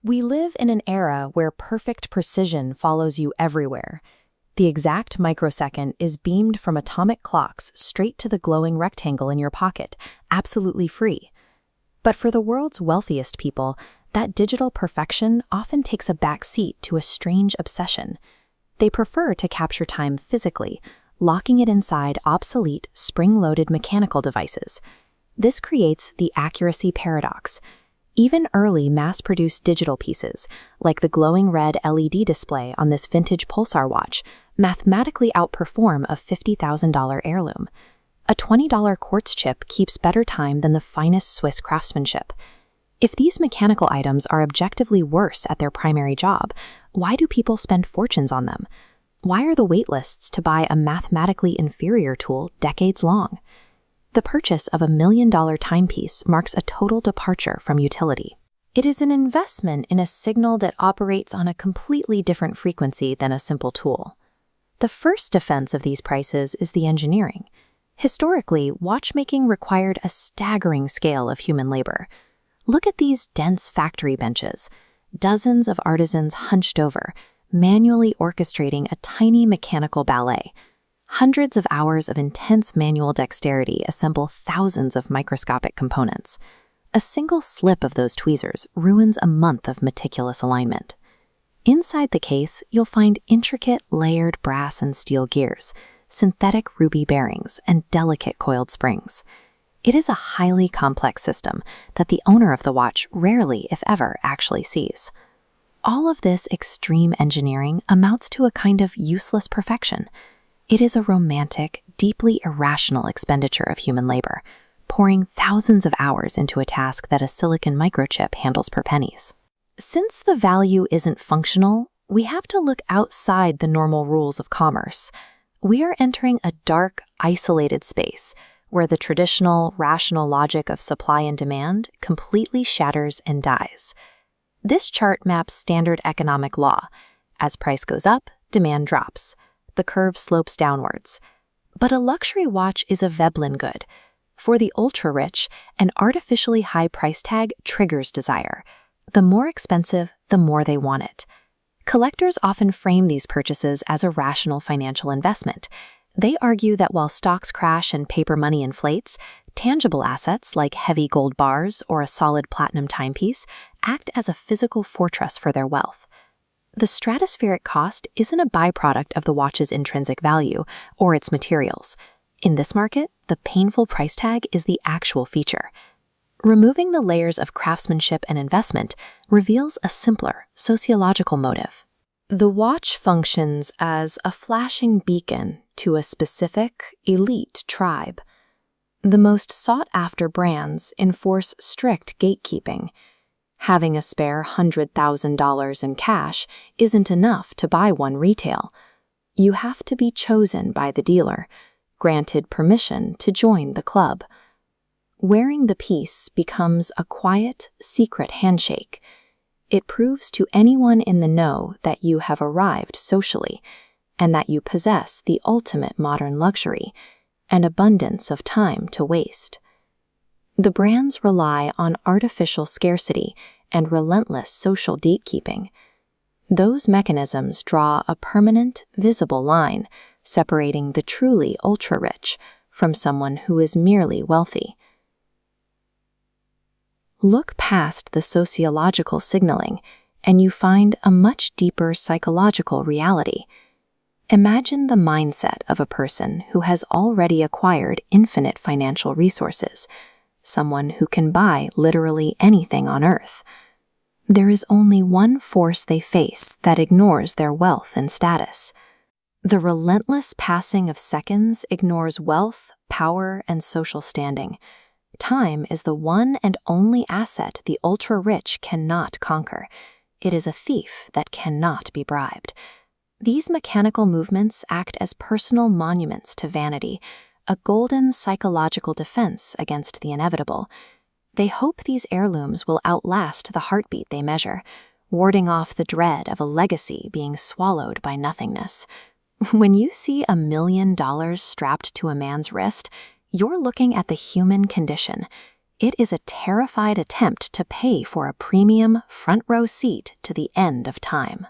We live in an era where perfect precision follows you everywhere. The exact microsecond is beamed from atomic clocks straight to the glowing rectangle in your pocket, absolutely free. But for the world's wealthiest people, that digital perfection often takes a back seat to a strange obsession. They prefer to capture time physically, locking it inside obsolete, spring-loaded mechanical devices. This creates the accuracy paradox. Even early mass-produced digital pieces, like the glowing red LED display on this vintage Pulsar watch, mathematically outperform a $50,000 heirloom. A $20 quartz chip keeps better time than the finest Swiss craftsmanship. If these mechanical items are objectively worse at their primary job, why do people spend fortunes on them? Why are the waitlists to buy a mathematically inferior tool decades long? The purchase of $1 million timepiece marks a total departure from utility. It is an investment in a signal that operates on a completely different frequency than a simple tool. The first defense of these prices is the engineering. Historically, watchmaking required a staggering scale of human labor. Look at these dense factory benches, dozens of artisans hunched over, manually orchestrating a tiny mechanical ballet. Hundreds of hours of intense manual dexterity assemble thousands of microscopic components. A single slip of those tweezers ruins a month of meticulous alignment. Inside the case, you'll find intricate, layered brass and steel gears, synthetic ruby bearings, and delicate coiled springs. It is a highly complex system that the owner of the watch rarely, if ever, actually sees. All of this extreme engineering amounts to a kind of useless perfection. It is a romantic, deeply irrational expenditure of human labor, pouring thousands of hours into a task that a silicon microchip handles per pennies. Since the value isn't functional, we have to look outside the normal rules of commerce. We are entering a dark, isolated space where the traditional, rational logic of supply and demand completely shatters and dies. This chart maps standard economic law. As price goes up, demand drops. The curve slopes downwards. But a luxury watch is a Veblen good. For the ultra-rich, an artificially high price tag triggers desire. The more expensive, the more they want it. Collectors often frame these purchases as a rational financial investment. They argue that while stocks crash and paper money inflates, tangible assets like heavy gold bars or a solid platinum timepiece act as a physical fortress for their wealth. The stratospheric cost isn't a byproduct of the watch's intrinsic value or its materials. In this market, the painful price tag is the actual feature. Removing the layers of craftsmanship and investment reveals a simpler, sociological motive. The watch functions as a flashing beacon to a specific, elite tribe. The most sought-after brands enforce strict gatekeeping. Having a spare $100,000 in cash isn't enough to buy one retail. You have to be chosen by the dealer, granted permission to join the club. Wearing the piece becomes a quiet, secret handshake. It proves to anyone in the know that you have arrived socially, and that you possess the ultimate modern luxury, an abundance of time to waste. The brands rely on artificial scarcity and relentless social gatekeeping. Those mechanisms draw a permanent, visible line separating the truly ultra-rich from someone who is merely wealthy. Look past the sociological signaling, and you find a much deeper psychological reality. Imagine the mindset of a person who has already acquired infinite financial resources, someone who can buy literally anything on earth. There is only one force they face that ignores their wealth and status. The relentless passing of seconds ignores wealth, power, and social standing. Time is the one and only asset the ultra-rich cannot conquer. It is a thief that cannot be bribed. These mechanical movements act as personal monuments to vanity, a golden psychological defense against the inevitable. They hope these heirlooms will outlast the heartbeat they measure, warding off the dread of a legacy being swallowed by nothingness. When you see $1 million strapped to a man's wrist, you're looking at the human condition. It is a terrified attempt to pay for a premium front row seat to the end of time.